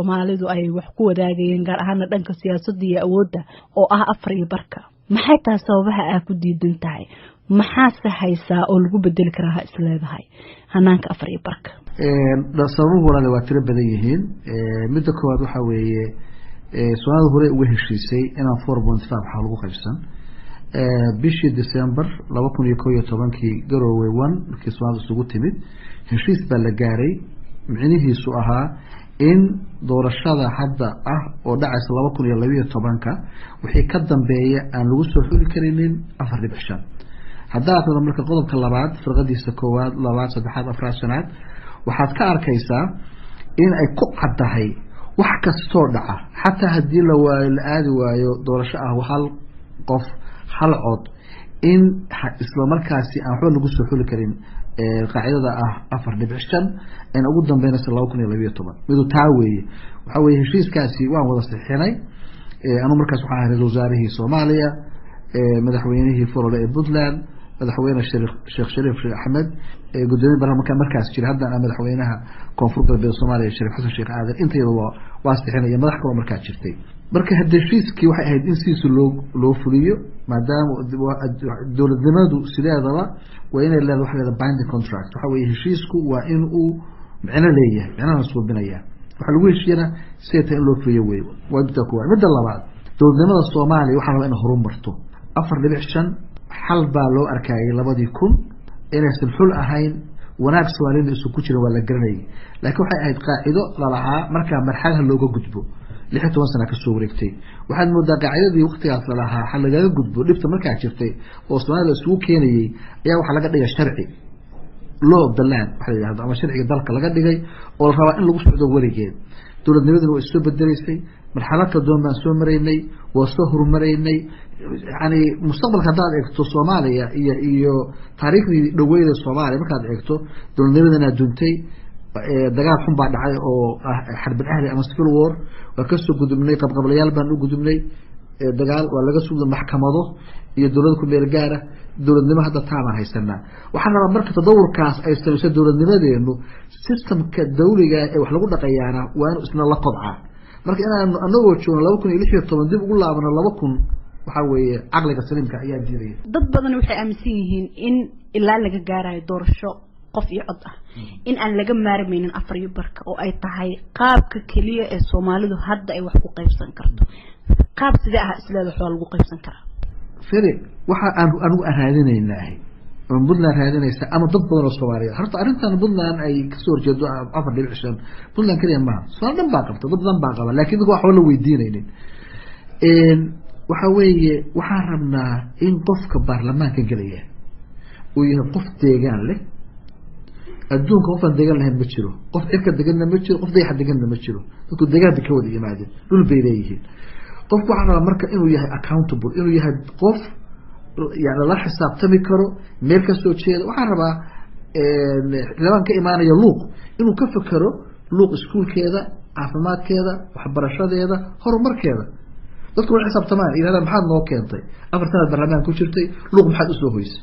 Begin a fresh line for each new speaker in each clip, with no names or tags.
Soomaalidu ay wax ku wadaagayeen gaar ahaan dhanka siyaasadda iyo awoodda oo ah 4 barka maxay tahay sababaha aad ku diidan tahay maxaa haysaa oo lagu bedeli karaa isleedahay hanaanka 4 barka
sababuhu walaal waa tiro badan yihiin midda koowaad waxa weeye Soomaalidu hore uga heshiisay inaan 4.5 waxa lagu qaybsan bishii December 2011 Garowe 1 markii Soomaalidu isugu timid heshiis baa la gaaray micnihiisu ahaa in doorashada hadda ah oo dhacaysa 2012 wixii ka dambeeya aan lagu soo xuli karinin 4.5 hadda tan marka qodobka labaad firqadiisa koowaad labaad saddexaad afraad shanaad waxaad ka arkaysaa in ay ku cadahay wax kasto dhaca xataa hadii la aadi waayo doorasho ah hal qof hal cod in isla markaasi aan xul lagu soo xuli karin qaacidada ah 4.5 in ugu dambeynaysa 2012 midu taaweeye waxa weeye heshiiskaasi waan wada saxiixnay anu markaas waxa ahay wasaarihii Soomaaliya madaxweynihii Foroole ee Puntland madaxweyne Sheekh Shariif Ahmed gudoomiye barnaamijka markaas jira hadda madaxweynaha Koonfur Galbeed Soomaaliya Shariif Xasan Sheekh Aadan intayda waa saxiixnay madax kale markaas jirtay marka heshiiskii waxay ahayd in siisu loo fuliyo maadaama dawladnimadu sideedaba waa inay leedahay wax leedahay binding contract waxa weeye heshiisku waa in uu macna leeyahay macnaha suubinaya waxa lagu heshiiyana seeta in loo fuliyo way waa midda labaad dawladnimada Soomaaliya waxa la in horumarto 4.5 xal baa loo arkayay 2000 inay sulxul ahayn wanaag Soomaaliyeed isu ku jira waa la garanay laakiin waxay ahayd qaacido la lahaa marka marxalada looga gudbo 16 sano ka soo wareegtay waxaad moodaa qaacidadii waqtigaas la lahaa xal laga gudbo dhibta markaa jirtay oo Soomaaliya isugu keenayay ayaa waxa laga dhigay sharci law of the land waxa la yiraahdo ama sharciga dalka laga dhigay oo la rabaa in lagu socdo warigeed dawladnimaduna way soo bedelaysay marxaladka doonbaan soo maraynay waa soo horumareynay yani mustaqbalka hadaad eegto Soomaaliya iyo taariikhdii dhaweeyda Soomaaliya markaad eegto dawladnimadana duntay dagaal xun baa dhacay oo xarb ahli ama civil war waa ka soo gudubnay qabqablayaal baan u gudubnay dagaal waa laga soo maxkamado iyo dawladda ku meel gaara dawladnimo hadda taama haysana waxaan rabaa marka tadawurkaas ay sameeyay dawladnimadeenu systemka dawliga ee wax lagu dhaqayaana waa in isna la qodca marka inaan anagoo joogno 2016 dib ugu laabano 2000 waxa weeye aqliga saliimka ayaa jiray
dad badan waxay aaminsan yihiin in ilaa laga gaarayo doorasho qof iyo cod ah in aan laga maarmaynin 4 barka oo ay tahay qaabka kaliya ee Soomaalidu hadda ay wax ku qaybsan karto qaab sida ah isleedahay wax lagu qaybsan karaa
firi waxa aan anigu raadinaynaa oo Puntland raadinaysa ama dad badan oo Soomaaliyeed horta arintan Puntland ay ka soo horjeedo 4.5 Puntland kaliya ma Soomaaliland baa qabta dad badan baa qaba laakiin wax wala weydiinaynin waxa weeye waxaan rabnaa in qofka baarlamaanka galaya uu yahay qof deegaan leh adduunka qofan deegaan lahayn ma jiro qof cirka deegaanna ma jiro qof dayax deegaanna ma jiro dadku deegaanka ka wada yimaadeen dhul bay leeyihiin qofku waxa rabaa marka inuu yahay accountable inuu yahay qof يعني la xisaabtami karo meel ka soo jeeda waxaan rabaa laban ka imaanaya luuq inuu ka fakaro luuq iskuulkeeda caafimaadkeeda waxbarashadeeda horumarkeeda dadku waxay xisaabtamaan ilaa maxaad noo keentay afartan barnaamij ku jirtay luuq maxaad u soo hoysay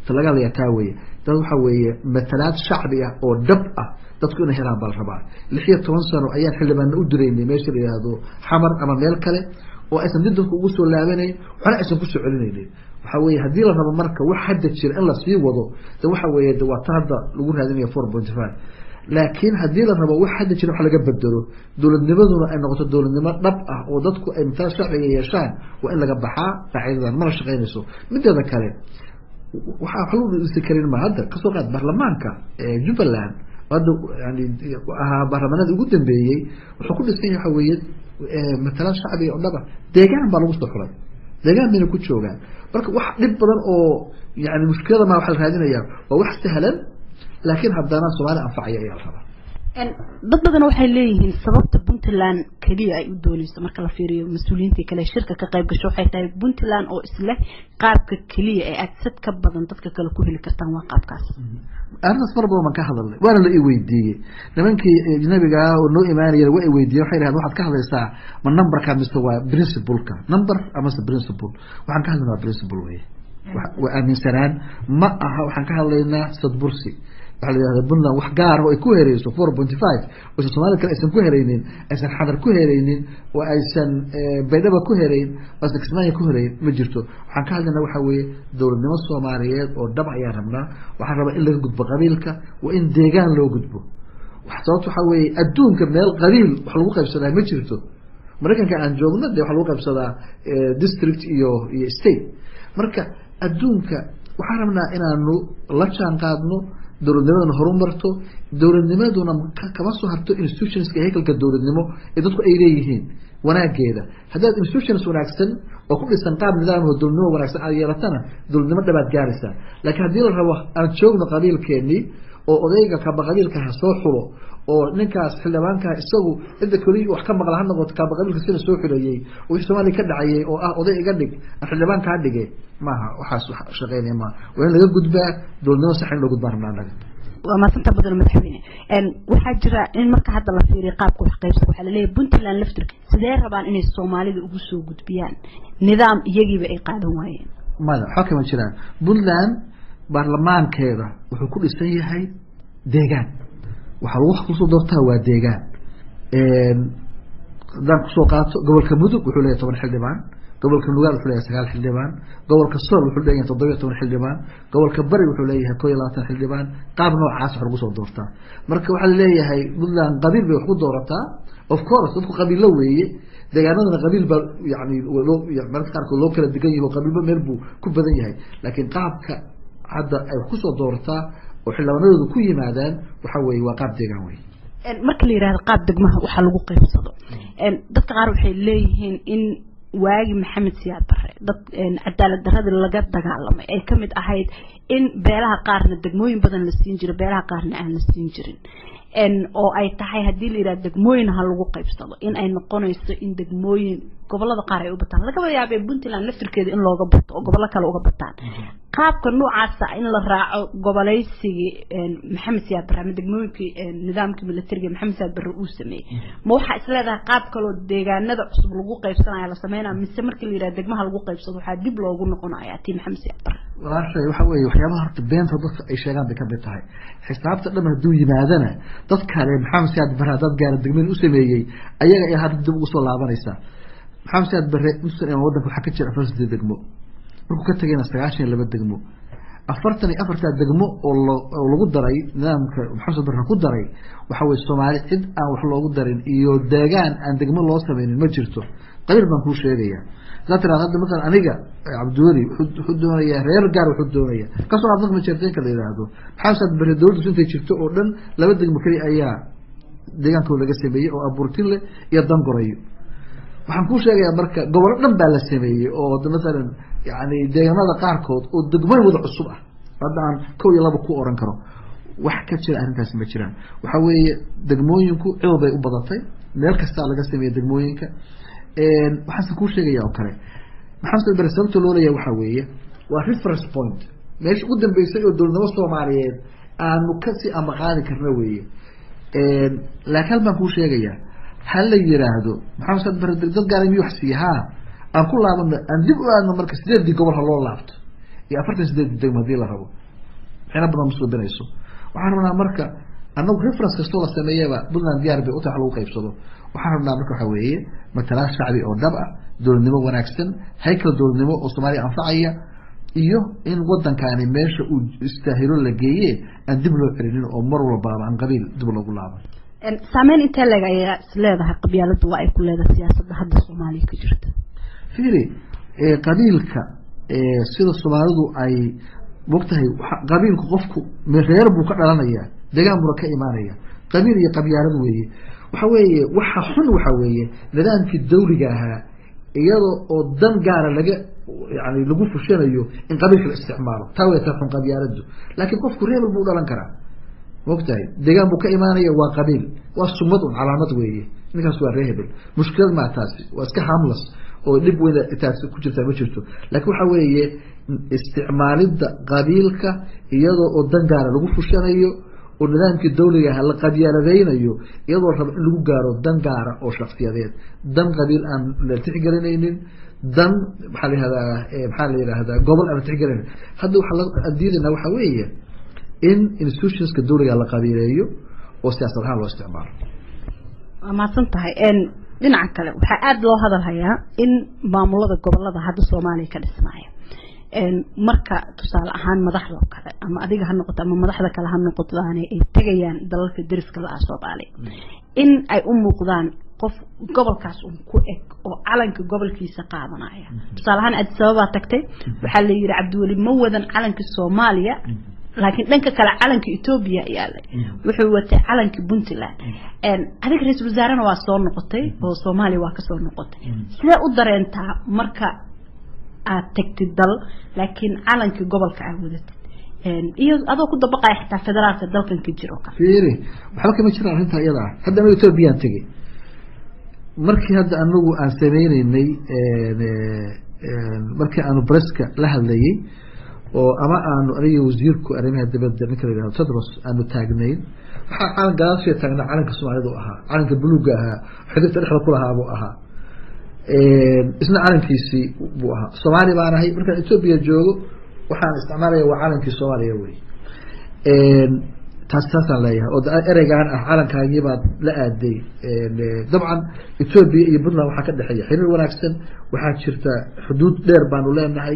talaga la yataaweey dad waxa weeye matalaad shacbi ah oo dab ah dadku inay helaan bal rabaa 16 sano ayaan xildhibaan u direynay meesha la yiraahdo xamar ama meel kale oo aysan dadku ugu soo laabanay waxna aysan ku soo celinaynin waxa weeye hadii la rabo marka wax hadda jir in la sii wado waxa weeye waa taada lagu raadinayo 4.5 laakiin hadii la rabo wax hadda jir wax laga bedelo dawladnimaduna ay noqoto dawladnimo dhab ah oo dadku ay inta sharciga yeeshaan waa in laga baxaa qaacidadan ma shaqeynayso midda kale waxa xaluu iskarin ma hadda ka soo qaad baarlamaanka Jubbaland wada yani baarlamaanada ugu dambeeyay wuxuu ku dhisay waxa weeye matala shacbi oo dhaba deegaan baa lagu soo xulay deegaan mina ku joogaan marka wax dib badan oo yani mushkilada ma waxa la raadinayaa waa wax sahlan laakiin haddana Soomaaliya anfacaya ayaa la rabaa
dad badan waxay leeyihiin sababta Puntland kaliya ay u doonayso marka la fiiriyo mas'uuliyiinta kale shirka ka qayb gasho waxay tahay Puntland oo isla qaabka kaliya ee aad ka badan dadka kale ku heli kartaan waa qaabkaas
arrintaas mar badan ka hadalnay waana la i weydiiyay nimankii ajnabiga oo noo imaanayay way weydiiyay waxay yiraahdeen waxaad ka hadlaysaa ma numberka mise waa principle-ka number ama principle waxaan ka hadlaynaa principle way waa aaminsanaan ma aha waxaan ka hadlaynaa sadbursi waxa la yiraahdaa Puntland wax gaar ah oo ay ku heereyso 4.5 oo Soomaaliya kale aysan ku heereynin aysan xadar ku heereynin oo aysan baydhaba ku heereyn bas Kismaayo ku heereyn ma jirto waxaan ka hadlaynaa waxa weeye dowladnimo Soomaaliyeed oo dhab ayaa rabnaa waxaan rabaa in laga gudbo qabiilka waa in deegaan loo gudbo wax sababta waxa weeye adduunka meel qabiil wax lagu qaybsadaa ma jirto markanka aan joogno de wax lagu qaybsadaa district iyo state marka adduunka waxaan rabnaa inaanu la jaan qaadno dowladnimadana horumarto dowladnimaduna kama soo harto institutionska haykalka dowladnimo ee dadku ay leeyihiin wanaageeda haddaad institutions wanaagsan oo ku dhisan qaab nidaam oo dowladnimo wanaagsan aad yeelatana dowladnimo dhabaad gaaraysaa laakiin haddii la rabo aan joogno qabiilkeennii oo odayga kaba qabiilka ha soo xulo oo ninkaas xildhibaanka isagu inta kaliya wax ka maqla ha noqoto kaba qabiilka sida soo xulayay oo Soomaaliya ka dhacayay oo ah oday iga dhig xildhibaanka ha dhigay maaha waxaas shaqeynaya ma waa in laga gudbaa dowladnimo sax in loo gudbaa rabnaa
waa maasanta badan madaxweyne waxaa jira in marka hadda la fiiriyo qaabka wax qaybsiga waxa la leeyahay Puntland laftirka sidee rabaan inay Soomaalida ugu soo gudbiyaan nidaam iyagiiba ay qaadan waayeen
mada xukuma jiraan Puntland baarlamaankeeda wuxuu ku dhisan yahay deegaan waxa wax ku soo doortaa waa deegaan dan ku soo qaato gobolka Mudug wuxuu leeyahay 10 xildhibaan gobolka Nugaal wuxuu leeyahay 9 xildhibaan gobolka Sool wuxuu leeyahay 17 xildhibaan gobolka Bari wuxuu leeyahay 21 xildhibaan qaab noocaas wax lagu soo doortaa marka waxa la leeyahay Puntland qabiil bay wax ku doorataa of course dadku qabiil la weeye deegaanadana qabiil ba yani marka qaarkood loo kala degan yahay qabiilba meel buu ku badan yahay laakiin qaabka hadda ay wax ku soo doortaa oo xildhibaanadoodu ku yimaadaan waxa weeye waa qaab deegaan weeye
marka la yiraahdo qaab degmaha waxa lagu qaybsado dadka qaar waxay leeyihiin in waagi Maxamed Siyaad Barre dad cadaalad darrada laga dagaalamay ay kamid ahayd in beelaha qaarna degmooyin badan la siin jiray beelaha qaarna aan la siin jirin oo ay tahay hadii la yiraahdo degmooyin ha lagu qaybsado in ay noqonayso in degmooyin gobolada qaar ay u bataan laga yaabay Puntland laftirkeeda in looga bato oo gobolada kale uga bataan qaabka noocaas in la raaco goboleysiga Maxamed Siyaad Barre degmooyinkii nidaamka militariga Maxamed Siyaad Barre uu sameeyay ma waxa isleedahay qaab kale oo deegaanada cusub lagu qaybsanayo la sameeynaa mise markii la yiraahdo degmaha lagu qaybsado waxa dib loogu noqonayaa tii Maxamed Siyaad Barre
walaashay waxa weeye waxyaabaha horta beenta dadka ay sheegaan bay ka mid tahay xisaabta dhan haduu yimaadana dad kale Maxamed Siyaad Barre dad gaar degmeen u sameeyay ayaga ay hadda dib ugu soo laabanaysa Maxamed Siyaad Barre inta wadanka waxa ka jira 4 degmo markuu ka tagayna 92 degmo 44 degmo oo lagu daray nidaamka Maxamed Barre ku daray waxa way Soomaali cid aan wax loogu darin iyo deegaan aan degmo loo sameeynin ma jirto qabiil baan ku sheegaya dadka hadda mesela aniga Abduuri wuxuu doonaya reer gaar wuxuu doonaya ka soo hadlad ma jirteen kala yiraahdo Maxamed Barre dawladdu intay jirto oo dhan laba degmo kali ayaa deegaanka laga sameeyay oo abuurtin leh iyo dangorayo waxaan ku sheegayaa marka gobol dhan baa la sameeyay oo mesela yani deegaanada qaarkood oo degmooyin wada cusub ah hadda aan 1 iyo 2 ku oran karo wax ka jira arrintaas ma jiraan waxa weeye degmooyinku cid bay u badatay meel kasta laga sameeyay degmooyinka waxaan ku sheegayaa oo kale Maxamed Barre sababta loo leeyahay waxa weeye waa reference point meesha ugu dambeysay oo dowladnimo Soomaaliyeed aanu ka si ama qaadi karna weeye laakiin baan ku sheegayaa hal la yiraahdo Maxamed Barre dad gaar ah wax siiha aan ku laabano aan dib u aadno marka 8 gobol loo laabto iyo 48 degmo hadii la rabo xina badan ma soo banayso waxaan rabnaa marka annagu reference kasto la sameeyaba Puntland diyaar bay u tahay lagu qaybsado waxaan rabnaa marka waxa weeye matala shacbi oo dhab ah dowladnimo wanaagsan haykal dowladnimo oo Soomaaliya anfacaya iyo in wadankaani meesha uu istaahilo la geeyay aan dib loo xirinin oo mar walba aan qabiil dib loogu laaban
saameyn inta laga leedahay qabyaaladu waa ay ku leedahay siyaasadda hadda Soomaaliya ka jirta
fiiri qabiilka sida Soomaalidu ay waqtahay qabiilku qofku reer buu ka dhalanaya deegaan buu ka imaanaya qabiil iyo qabyaalad weeye waxa weeye waxa xun waxa weeye nidaamkii dawliga ahaa iyadoo oo dan gaar laga yani lagu fushanayo in qabiilka la isticmaalo taawayta xun qabyaaladu laakiin qofku reer buu dhalan karaa waqtahay deegaan buu ka imaanaya waa qabiil waa sumad oo calaamad weeye ninkaas waa reebel mushkilad ma taasi waa iska harmless oo dib weyn taasi ku jirta ma jirto laakiin waxa weeye isticmaalida qabiilka iyadoo oo dan gaar lagu fushanayo oo nidaamkii dawliga ah la qabyaaladeynayo iyadoo rab in lagu gaaro dan gaar ah oo shakhsiyadeed dan qabiil aan la tixgelinaynin dan maxaa la yiraahdaa gobol aan tixgelin hadda waxa la diidana waxa weeye in institutionska dowliga la qabiileeyo oo siyaasad ahaan loo isticmaalo.
ma santahay dhinaca kale waxa aad loo hadalhayaa in maamulada gobolada hadda Soomaaliya ka dhismaya marka tusaale ahaan madaxda kale ama adiga ha noqoto ama madaxda kale ha noqotaan ay tagayaan dalalka dariska la Soomaaliya in ay u muuqdaan qof gobolkaas ku eg oo calanka gobolkiisa qaadanaya tusaale ahaan Addis Ababa tagtay waxa la yiri Cabdiwali ma wadan calanka Soomaaliya laakiin dhanka kale calanka Ethiopia yaalay wuxuu watay calanka Puntland adiga ra'iisul wasaarana waa soo noqotay oo Soomaaliya waa ka soo noqotay sida u dareentaa marka aad tagtid dal laakiin calanka gobolka aad wadatid iyo adoo ku dabaqay xitaa federaalka dalkan ka jiro ka
fiiri waxa kama jiraan inta iyada hadda ma Ethiopia tagay markii hadda anagu aan sameeynay markii aanu Breska la hadlayay oo ama aanu aniga wasiirku arrimaha dibadda ninka la yiraahdo Tedros aanu taagnayn waxa calan gaashay taagna calanka Soomaalidu ahaa calanka buluuga ahaa xididka dhexda ku lahaa buu ahaa isna calankiisii buu ahaa Soomaali baan ahay marka Ethiopia joogo waxaan isticmaalaya waa calankii Soomaaliya way taasaan leeyahay oo ereygan ah calankaagii baad la aaday dabcan Ethiopia iyo Puntland waxa ka dhaxeeya xiriir wanaagsan waxa jirta xuduud dheer baanu leenahay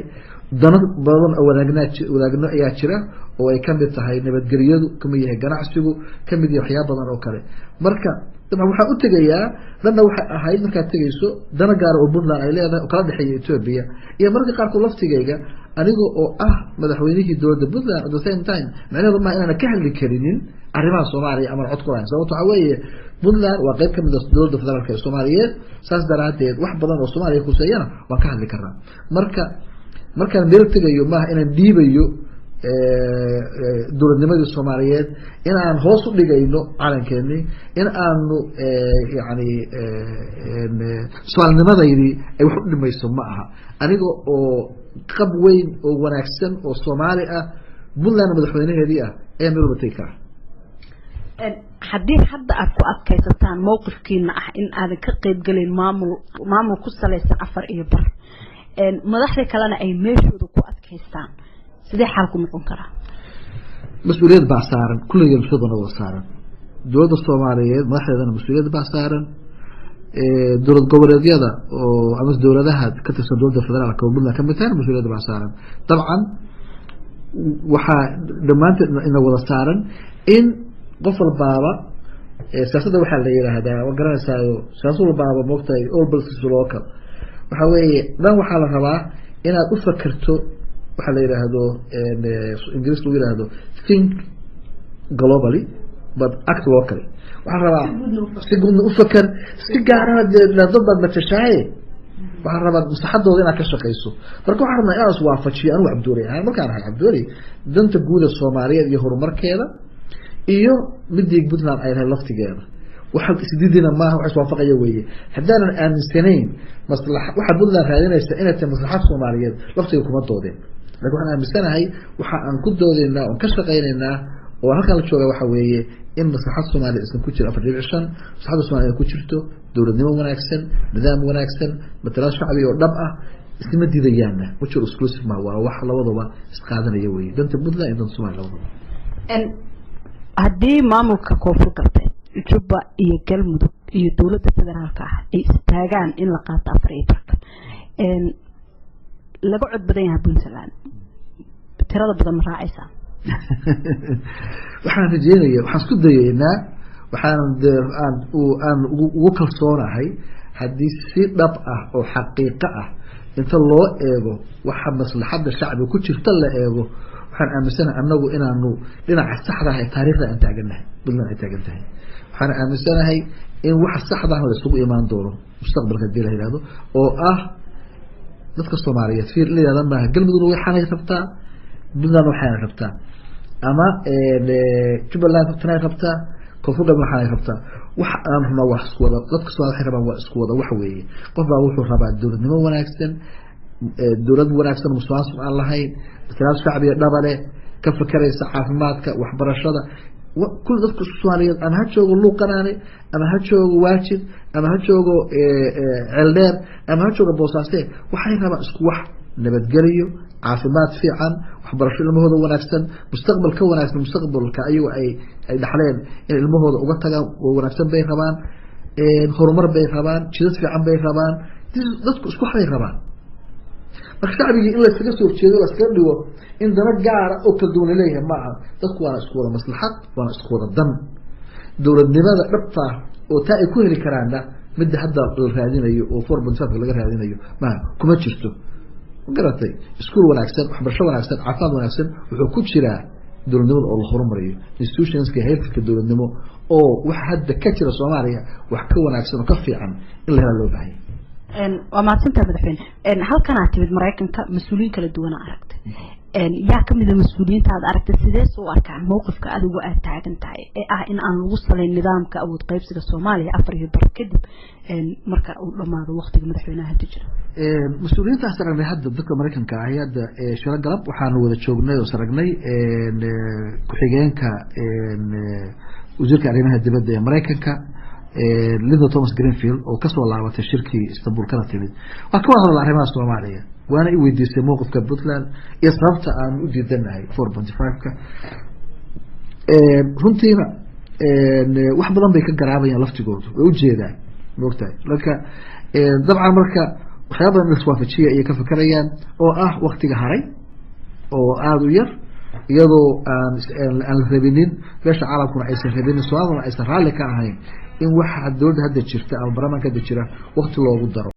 dana badan oo wadaagno ayaa jira oo ay kamid tahay nabadgelyadu kamid yahay ganacsigu kamid yahay waxyaabo badan oo kale marka waxa u tagayaa dana waxa ahayd marka tagayso dana gaar oo Puntland ay leedahay oo kala dhaxeeya Ethiopia iyo marka qaar ku laftigayga aniga oo ah madaxweynihii dowladda Puntland at the same time macnaheedu ma inaan ka hadli karinin arrimaha Soomaaliya ama cod ku lahayn sababtoo ah weeye Puntland waa qayb kamid ah dowladda federaalka ee Soomaaliyeed saas daraadeed wax badan oo Soomaaliya ku saayana waan ka hadli karnaa markaan meel tagayo ma inaan diibayo dowladnimadii Soomaaliyeed in aan hoos u dhigayno calankeeni in aanu yani Soomaalinimadaydi ay wax u dhimayso ma aha aniga oo qab weyn oo wanaagsan oo Soomaali ah Puntland madaxweynaheedii ah ee meel batay ka
haddii hadda aad ku adkaysataan mowqifkiina ah in aad ka qayb galin maamul ku saleysan 4 iyo bar madaxda kalena ay meeshooda ku adkaystaan sidee xalku noqon karaa
mas'uuliyad baa saaran kulligeed mas'uuliyad wada saaran dowladda Soomaaliyeed madaxdeedana mas'uuliyad baa saaran dowlad goboleedyada oo ama dowladaha ka tirsan dowladda federaalka oo Puntland ka mid tahay mas'uuliyad baa saaran dabcan waxa dhamaanteed in wada saaran in qof walbaaba siyaasadda waxa la yiraahdaa oo garanaysaa siyaasad walbaaba moogtay all politics local waxa weeye dan waxa la rabaa inaad u fakarto waxa la yiraahdo English lagu yiraahdo think globally but act locally waxa rabaa si guud u fakar si gaar ah la dad matashaay waxa rabaa maslaxadooda inaad ka shaqeyso marka waxa rabaa inaad waafajiyo anu Cabduuri aan markaan ahay Cabduuri danta guud ee Soomaaliyeed iyo horumarkeeda iyo midii Puntland ay tahay laftigeeda waxa isdiidina ma waxa iswaafaqaya weeye hadaan aaminsanayn maslaxa waxa Puntland raadinaysa inay tahay maslaxad Soomaaliyeed laftiga kuma doodeen laakiin waxaan aaminsanahay waxa aan ku doodeynaa oo ka shaqeynaynaa oo halkan la jooga waxa weeye in maslaxad Soomaaliyeed isku jiro 4.5 maslaxada Soomaaliyeed ku jirto dowladnimo wanaagsan nidaam wanaagsan matalaad shacbi oo dhab ah isma diidayaana wuxuu exclusive ma waa wax labadaba isqaadanaya weeye danta Puntland iyo danta Soomaaliya labadaba
haddii maamulka koonfur galbeed Juba iyo Galmudug iyo dowladda federaalka ah ay istaagaan in la qaato 4 laga cod badan yahay Puntland tirada badan ma raacaysa
waxaan rajeynayaa waxaan isku dayeynaa waxaan ugu kalsoonahay haddii si dhab ah oo xaqiiqo ah inta loo eego waxa maslaxadda shacbiga ku jirta la eego waxaan aaminsanahay annagu inaanu dhinaca saxda ah ee taariikhda aan taaganahay Puntland ay taagan tahay waxaan aaminsanahay in waxa saxda ah la isugu imaan doono mustaqbalka hadii la yiraahdo oo ah dadka Soomaaliyeed fiir leeyahay ma Galmudug way xanay rabtaa Puntland waxay rabtaa ama Jubaland waxay rabtaa koonfur galbeed waxay rabtaa wax aan rabnaa wax isku wada dadka Soomaaliyeed waxay rabaan wax isku wada wax weeye qof baa wuxuu rabaa dowladnimo wanaagsan dowlad wanaagsan musuqmaasuq aan lahayn maslaxad shacbiga dhabale ka fakaraysa caafimaadka waxbarashada كل ذلك السؤاليات أنا هتشوفه لوقناني أنا هتشوفه واجد أنا هتشوفه علدار أنا هتشوفه بوساسي وحين ما اسكوح نبت جريو عافمات في عن waxbarasho ilmahooda wanaagsan mustaqbal ka wanaagsan mustaqbalka ayagu ay dhaxleen in ilmahooda uga tagaan oo wanaagsan bay rabaan horumar bay rabaan jidad fiican bay rabaan dadku isku xay rabaan marka shacbiga in la iskaga soo jeedo la iska dhigo in dana gaar ah oo kala duwan leeyahay ma aha dadku waa isku wada maslaxad waa isku wada dan dowladnimada dhabta oo taa ay ku heli karaana midda hadda la raadinayo oo 4.5 laga raadinayo ma kuma jirto garatay iskuul wanaagsan waxbarasho wanaagsan caafimaad wanaagsan wuxuu ku jiraa dowladnimada oo la horumariyo institutionska heerka dowladnimo oo wax hadda ka jira Soomaaliya wax ka wanaagsan oo ka fiican in la helo loo baahay
waa maadsantahay madaxweyne halkan aad timid Mareykanka mas'uuliyiin kala duwan aragtay yaa kamid ah mas'uuliyiinta aad aragtay sidee soo arkaan mowqifka adigu aad taagan tahay ee ah in aan lagu saleyn nidaamka awood qaybsiga Soomaaliya 4 bar kadib marka uu dhamaado waqtiga madaxweynaha hadda jira
mas'uuliyiinta saragnay hadda dadka Mareykanka ah hadda shaqo galab waxaan wada joognay oo saragnay ku xigeenka wasiirka arrimaha dibadda ee Mareykanka Linda Thomas Greenfield oo ka soo laabatay shirkii Istanbul kana timid waa ka wada arrimaha Soomaaliya waana i weydiisay mowqifka Puntland iyo sababta aan u diidanahay 4.5 ka runtiina wax badan bay ka garaabayaan laftigoodu way u jeedaan moogtahay marka dabcan marka waxyaabo badan iswaafajiya ay ka fakarayaan oo ah waqtiga haray oo aad u yar iyadoo aan la rabinin beesha caalamkuna aysan rabinin Soomaalina aysan raalli ka ahayn in waxa dowladda hadda jirta ama barnaamijka hadda jira waqti loogu daro